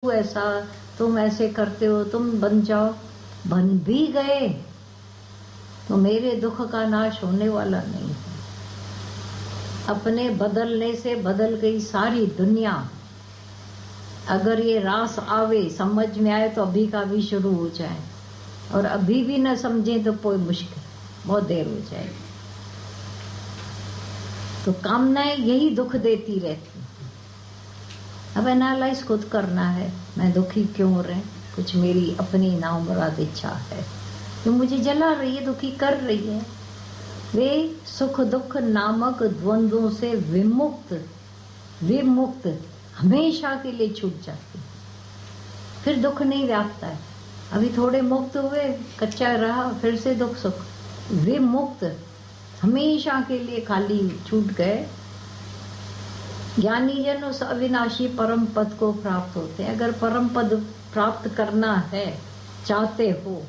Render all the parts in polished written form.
ऐसा, तुम ऐसे करते हो, तुम बन जाओ। बन भी गए तो मेरे दुख का नाश होने वाला नहीं है। अपने बदलने से बदल गई सारी दुनिया। अगर ये रास आवे, समझ में आए तो अभी का भी शुरू हो जाए, और अभी भी न समझे तो कोई मुश्किल, बहुत देर हो जाएगी। तो कामनाएं यही दुख देती रहती। अब एनालाइज खुद करना है, मैं दुखी क्यों हो रहे? कुछ मेरी अपनी नामुराद इच्छा है जो मुझे जला रही है, दुखी कर रही है। वे सुख दुख नामक द्वंद्वों से विमुक्त हमेशा के लिए छूट जाती, फिर दुख नहीं व्यापता है। अभी थोड़े मुक्त हुए, कच्चा रहा, फिर से दुख सुख। विमुक्त हमेशा के लिए खाली छूट गए। ज्ञानी जन उस अविनाशी परम पद को प्राप्त होते हैं। अगर परम पद प्राप्त करना है, चाहते हो,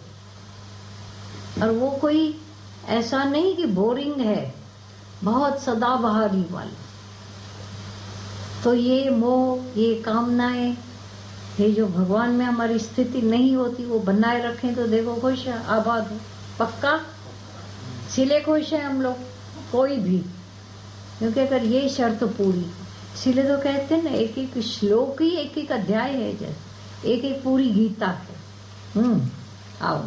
और वो कोई ऐसा नहीं कि बोरिंग है, बहुत सदाबहारी वाला, तो ये मोह, ये कामनाएं, ये जो भगवान में हमारी स्थिति नहीं होती, वो बनाए रखें तो देखो खुश है, आबाद हो। पक्का सिले खुश है हम लोग, कोई भी, क्योंकि अगर ये शर्त पूरी, इसीलिए तो कहते हैं ना, एक एक श्लोक ही एक एक अध्याय है, जैसे एक एक पूरी गीता है। आओ।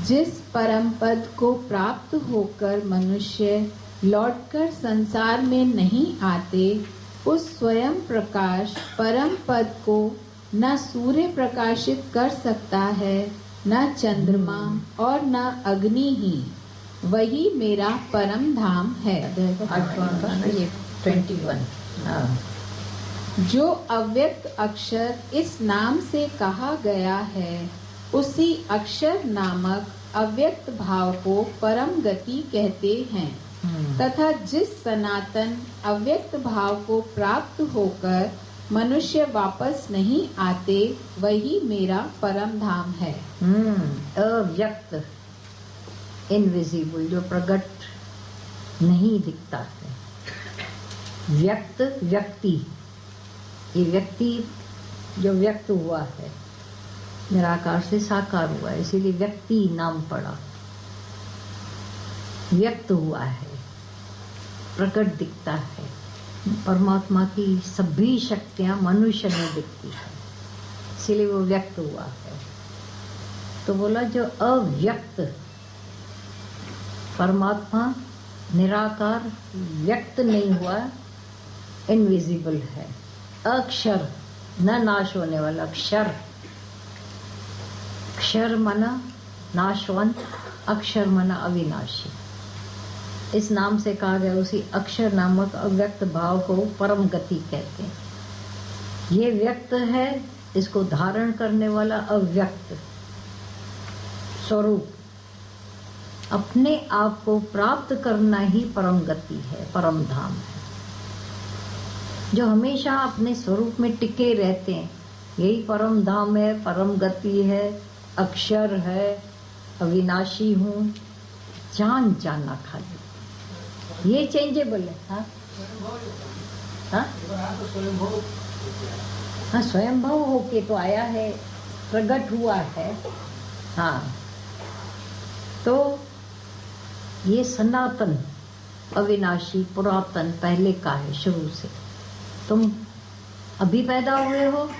जिस परम पद को प्राप्त होकर मनुष्य लौटकर संसार में नहीं आते, उस स्वयं प्रकाश परम पद को न सूर्य प्रकाशित कर सकता है, न चंद्रमा और न अग्नि ही। वही मेरा परम धाम है। 21। जो अव्यक्त अक्षर इस नाम से कहा गया है, उसी अक्षर नामक अव्यक्त भाव को परम गति कहते हैं। तथा जिस सनातन अव्यक्त भाव को प्राप्त होकर मनुष्य वापस नहीं आते, वही मेरा परम धाम है। अव्यक्त, इनविजिबल, जो प्रकट नहीं दिखता है। व्यक्त, व्यक्ति, ये व्यक्ति जो व्यक्त हुआ है, निराकार से साकार हुआ है, इसीलिए व्यक्ति नाम पड़ा। व्यक्त हुआ है, प्रकट दिखता है। परमात्मा की सभी शक्तियां मनुष्य में दिखती है, इसीलिए वो व्यक्त हुआ है। तो बोला जो अव्यक्त परमात्मा निराकार व्यक्त नहीं हुआ, इनविजिबल है। अक्षर, न नाश होने वाला अक्षर। अक्षर मना नाशवंत, अक्षर मना अविनाशी। इस नाम से कहा गया, उसी अक्षर नामक अव्यक्त भाव को परम गति कहते हैं। ये व्यक्त है, इसको धारण करने वाला अव्यक्त स्वरूप। अपने आप को प्राप्त करना ही परम गति है, परम धाम है। जो हमेशा अपने स्वरूप में टिके रहते हैं, यही परम धाम है, परम गति है, अक्षर है, अविनाशी हूँ, जान जाना खाली। ये चेंजेबल है। हाँ हाँ, स्वयंभव होके तो आया है, प्रकट हुआ है। हाँ, तो ये सनातन अविनाशी पुरातन पहले का है, शुरू से। तुम अभी पैदा हुए हो,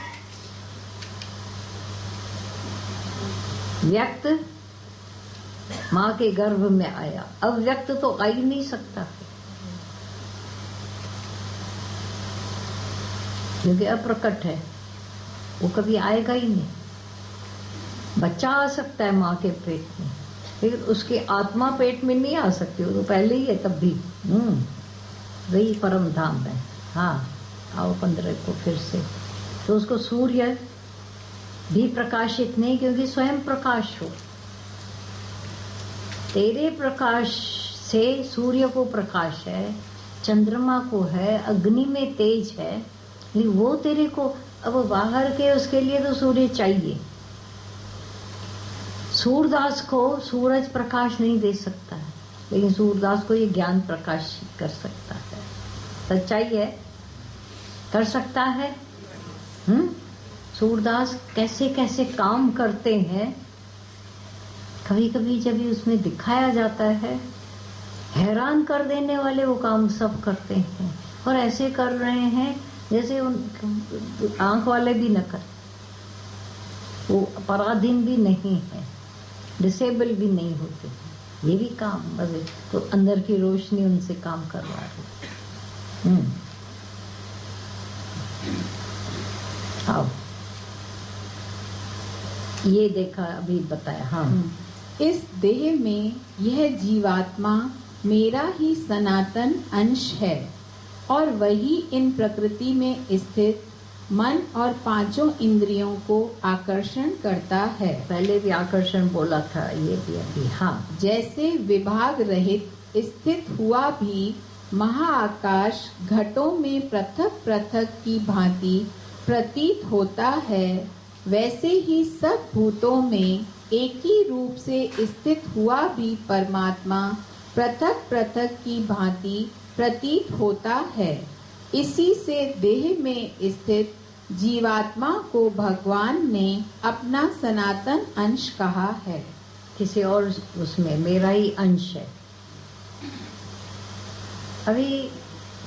व्यक्त माँ के गर्भ में आया, अव्यक्त तो आ ही नहीं सकता, क्योंकि अप्रकट है, वो कभी आएगा ही नहीं। बच्चा आ सकता है माँ के पेट में, लेकिन उसकी आत्मा पेट में नहीं आ सकती, वो तो पहले ही है तब भी। वही परम धाम है। हाँ, आओ 15 को फिर से। तो उसको सूर्य भी प्रकाशित नहीं, क्योंकि स्वयं प्रकाश हो। तेरे प्रकाश से सूर्य को प्रकाश है, चंद्रमा को है, अग्नि में तेज है, लेकिन वो तेरे को अब बाहर के, उसके लिए तो सूर्य चाहिए। सूरदास को सूरज प्रकाश नहीं दे सकता है, लेकिन सूरदास को ये ज्ञान प्रकाशित कर सकता है। सच्चाई है, कर सकता है। सूरदास कैसे कैसे काम करते हैं, कभी कभी जब भी उसमें दिखाया जाता है, हैरान कर देने वाले वो काम सब करते हैं। और ऐसे कर रहे हैं जैसे उन आंख वाले भी न कर, वो पराधीन भी नहीं है, डिसेबल भी नहीं होते हैं, ये भी काम बस तो अंदर की रोशनी उनसे काम करवा रही। आओ ये देखा अभी बताया। हाँ, इस देह में यह जीवात्मा मेरा ही सनातन अंश है और वही इन प्रकृति में स्थित मन और पांचों इंद्रियों को आकर्षण करता है। पहले भी आकर्षण बोला था, ये भी अभी। हाँ, जैसे विभाग रहित स्थित हुआ भी महाआकाश घटों में पृथक पृथक की भांति प्रतीत होता है, वैसे ही सब भूतों में एक ही रूप से स्थित हुआ भी परमात्मा पृथक पृथक की भांति प्रतीत होता है। इसी से देह में स्थित जीवात्मा को भगवान ने अपना सनातन अंश कहा है। किसी और उसमें मेरा ही अंश है। अभी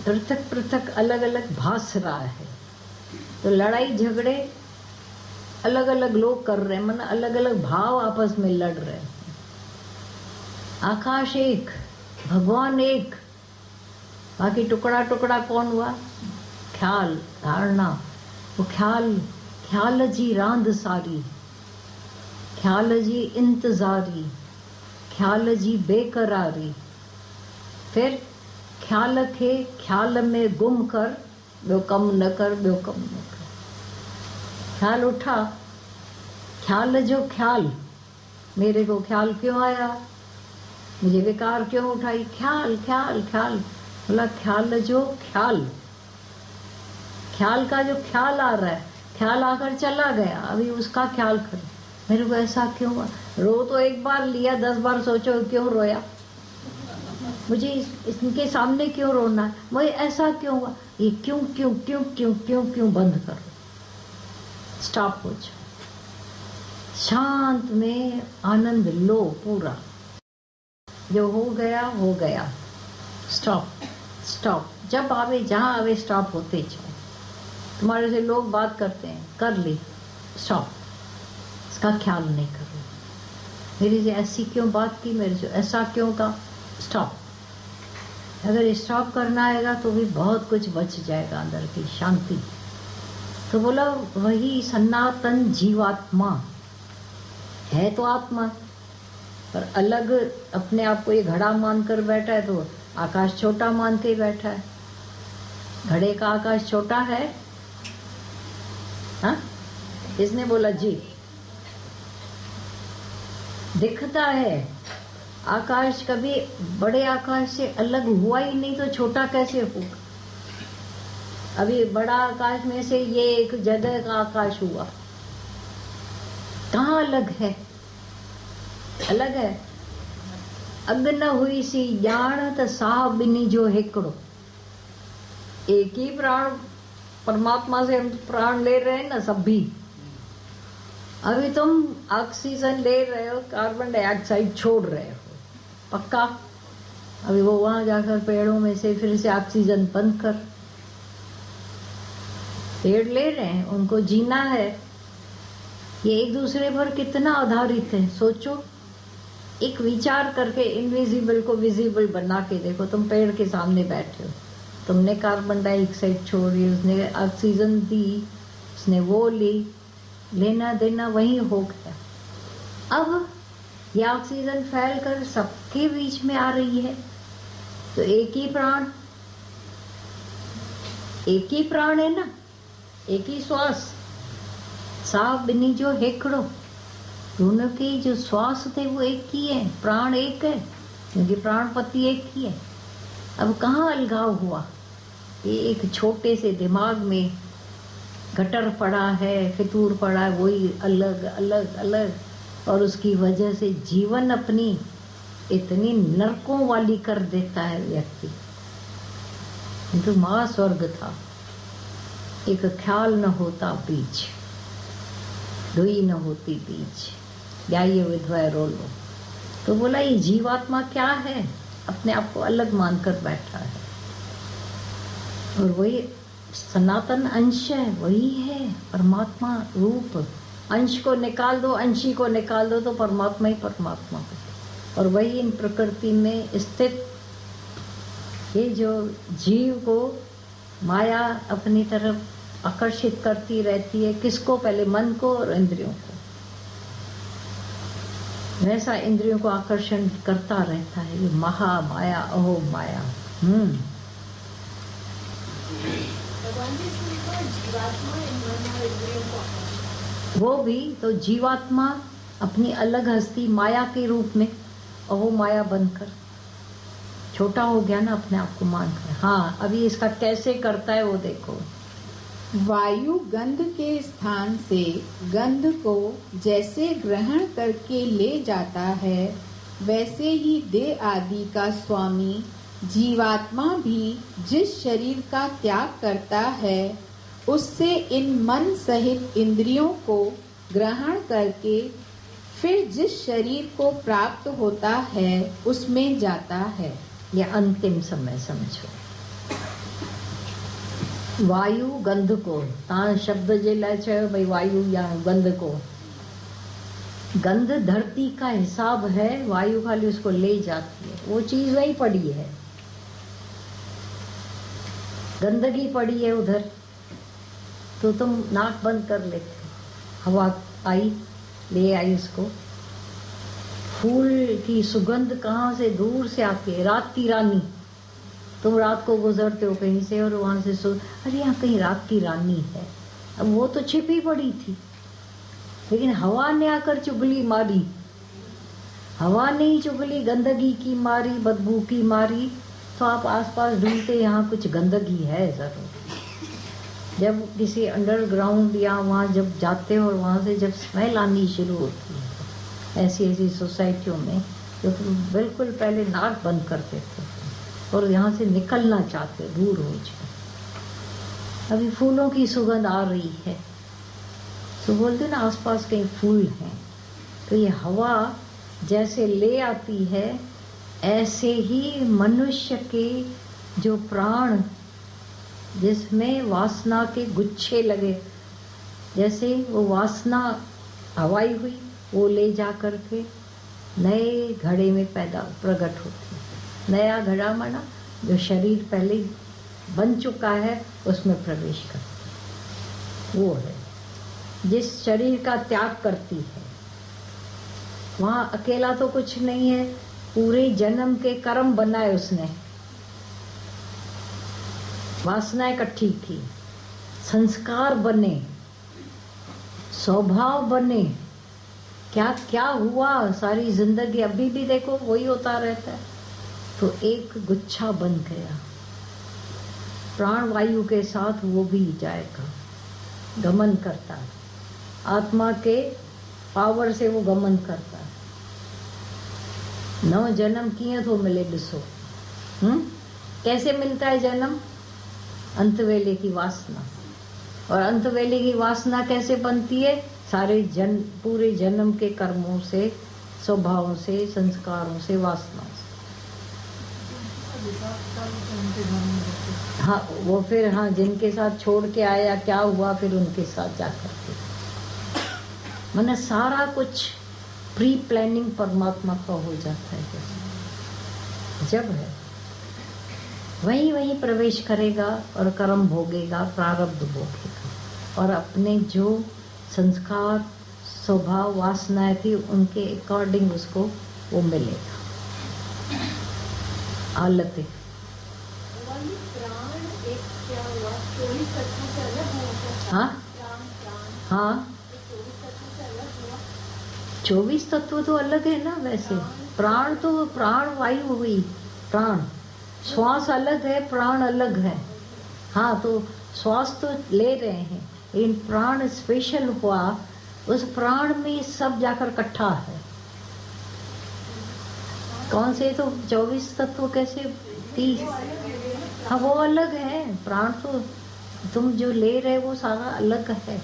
पृथक पृथक अलग अलग भास रहा है, तो लड़ाई झगड़े अलग अलग लोग कर रहे हैं, मन अलग अलग भाव आपस में लड़ रहे हैं। आकाश एक, भगवान एक, बाकी टुकड़ा टुकड़ा कौन हुआ? ख्याल, धारणा। वो ख्याल जी रांद सारी, ख्याल जी इंतजारी, ख्याल जी बेकरारी। फिर ख्याल खे ख्याल में गुम कर, ॿियो कम न कर, ॿियो कम न कर। ख्याल उठा, ख्याल जो ख्याल, मेरे को ख्याल क्यों आया, मुझे विकार क्यों उठाई, ख्याल ख्याल ख्याल। बोला ख्याल जो ख्याल, ख्याल का जो ख्याल आ रहा है, ख्याल आकर चला गया, अभी उसका ख्याल करो, मेरे को ऐसा क्यों हुआ। रो तो एक बार लिया, 10 बार सोचो क्यों रोया, मुझे इनके सामने क्यों रोना है, मुझे ऐसा क्यों हुआ। ये क्यों क्यों क्यों क्यों क्यों क्यों बंद करो, स्टॉप हो जाओ, शांत में आनंद लो पूरा। जो हो गया, स्टॉप स्टॉप। जब आवे जहां आवे स्टॉप होते जाओ। तुम्हारे से लोग बात करते हैं, कर ली, स्टॉप, इसका ख्याल नहीं करो। मेरे से ऐसी क्यों बात की, मेरे से ऐसा क्यों कहा, स्टॉप। अगर स्टॉप करना आएगा तो भी बहुत कुछ बच जाएगा, अंदर की शांति। तो बोला वही सनातन जीवात्मा है, तो आत्मा पर अलग अपने आप को ये घड़ा मानकर बैठा है, तो आकाश छोटा मान के बैठा है। घड़े का आकाश छोटा है, हाँ? इसने बोला जी, दिखता है आकाश, कभी बड़े आकाश से अलग हुआ ही नहीं, तो छोटा कैसे होगा। अभी बड़ा आकाश में से ये एक जगह का आकाश हुआ, कहाँ अलग है, अलग है। अग न हुई सी जान त साह बिनी जो हिकड़ो। एक ही प्राण परमात्मा से हम प्राण ले रहे हैं ना, सभी। अभी तुम ऑक्सीजन ले रहे हो, कार्बन डाइऑक्साइड छोड़ रहे हो, पक्का। अभी वो वहां जाकर पेड़ों में से फिर से ऑक्सीजन बंद कर, पेड़ ले रहे हैं, उनको जीना है। ये एक दूसरे पर कितना आधारित है, सोचो। एक विचार करके इनविजिबल को विजिबल बना के देखो। तुम पेड़ के सामने बैठे हो, तुमने कार्बन डाइऑक्साइड छोड़ी, उसने ऑक्सीजन दी, उसने वो ली, लेना देना वही हो गया। अब ये ऑक्सीजन फैल कर सबके बीच में आ रही है, तो एक ही प्राण है ना, एक ही श्वास। साह बिनी जो हेकड़ो, दोनों के जो श्वास थे वो एक ही है, प्राण एक है, क्योंकि प्राणपति एक ही है। अब कहाँ अलगाव हुआ, ये एक छोटे से दिमाग में गटर पड़ा है, फितूर पड़ा है, वही अलग अलग अलग, और उसकी वजह से जीवन अपनी इतनी नरकों वाली कर देता है व्यक्ति। किंतु माँ स्वर्ग था, एक ख्याल न होता बीच, धुई न होती बीच, गाइए विधवा रोलो। तो बोला ये जीवात्मा क्या है? अपने आप को अलग मानकर बैठा है, और वही सनातन अंश है, वही है परमात्मा रूप। अंश को निकाल दो, अंशी को निकाल दो, तो परमात्मा ही परमात्मा है। और वही इन प्रकृति में स्थित ये जो जीव को माया अपनी तरफ आकर्षित करती रहती है, किसको? पहले मन को और इंद्रियों को। वैसा इंद्रियों को आकर्षण करता रहता है ये महा माया, अहो माया। वो भी तो जीवात्मा अपनी अलग हस्ती माया के रूप में अहो माया बनकर छोटा हो गया ना, अपने आप को मानकर। हाँ, अभी इसका कैसे करता है वो देखो। वायु गंध के स्थान से गंध को जैसे ग्रहण करके ले जाता है, वैसे ही देह आदि का स्वामी जीवात्मा भी जिस शरीर का त्याग करता है, उससे इन मन सहित इंद्रियों को ग्रहण करके फिर जिस शरीर को प्राप्त होता है उसमें जाता है। यह अंतिम समय समझो। वायु गंध को तान शब्द जे लाइ चयो भाई वायु या गंध को। गंध धरती का हिसाब है, वायु खाली उसको ले जाती है, वो चीज वही पड़ी है, गंदगी पड़ी है उधर, तो तुम नाक बंद कर लेते, हवा आई ले आई उसको। फूल की सुगंध कहाँ से? दूर से आती है। रात की रानी, तुम रात को गुजरते हो कहीं से और वहां से अरे यहाँ कहीं रात की रानी है। अब वो तो छिपी पड़ी थी, लेकिन हवा ने आकर चुगली मारी। हवा ने ही चुगली गंदगी की मारी, बदबू की मारी, तो आप आसपास ढूंढते यहाँ कुछ गंदगी है जरूर। जब किसी अंडरग्राउंड या वहाँ जब जाते हो और वहाँ से जब स्मेल आनी शुरू होती है ऐसी ऐसी सोसाइटियों में, तो तुम बिल्कुल पहले नाक बंद कर देते हो और यहाँ से निकलना चाहते, दूर हो जाए। अभी फूलों की सुगंध आ रही है तो बोलते ना आसपास कहीं फूल हैं, तो ये हवा जैसे ले आती है, ऐसे ही मनुष्य के जो प्राण जिसमें वासना के गुच्छे लगे, जैसे वो वासना हवाई हुई, वो ले जा करके नए घड़े में प्रकट होती है। नया घड़ा माना जो शरीर पहले बन चुका है उसमें प्रवेश करती, वो है जिस शरीर का त्याग करती है। वहाँ अकेला तो कुछ नहीं है, पूरे जन्म के कर्म बनाए उसने, वासनाएं इकट्ठी की, संस्कार बने, स्वभाव बने, क्या क्या हुआ सारी जिंदगी, अभी भी देखो वही होता रहता है। तो एक गुच्छा बन गया, प्राण वायु के साथ वो भी जाएगा, गमन करता है, आत्मा के पावर से वो गमन करता है। 9 जन्म किए तो मिले ॾिसो। कैसे मिलता है जन्म? अंत वेले की वासना। और अंत वेले की वासना कैसे बनती है? सारे पूरे जन्म के कर्मों से, स्वभावों से, संस्कारों से, वासनाओं से। हाँ, वो फिर हाँ जिनके साथ छोड़ के आया क्या हुआ, फिर उनके साथ जाकर के मैंने सारा कुछ प्री प्लानिंग परमात्मा का हो जाता है। जब है वही वही प्रवेश करेगा और कर्म भोगेगा, प्रारब्ध भोगेगा, और अपने जो संस्कार, स्वभाव, वासनाएं थी उनके अकॉर्डिंग उसको वो मिलेगा। हालतें हाँ हाँ 24 तत्व तो अलग है ना। वैसे प्राण तो प्राण वायु हुई, प्राण श्वास अलग है, प्राण अलग है। हाँ, तो श्वास तो ले रहे हैं, लेकिन प्राण स्पेशल हुआ, उस प्राण में सब जाकर इकट्ठा है। कौन से? तो 24 तत्व कैसे 30? हाँ, वो अलग है। प्राण तो तुम जो ले रहे वो सारा अलग है।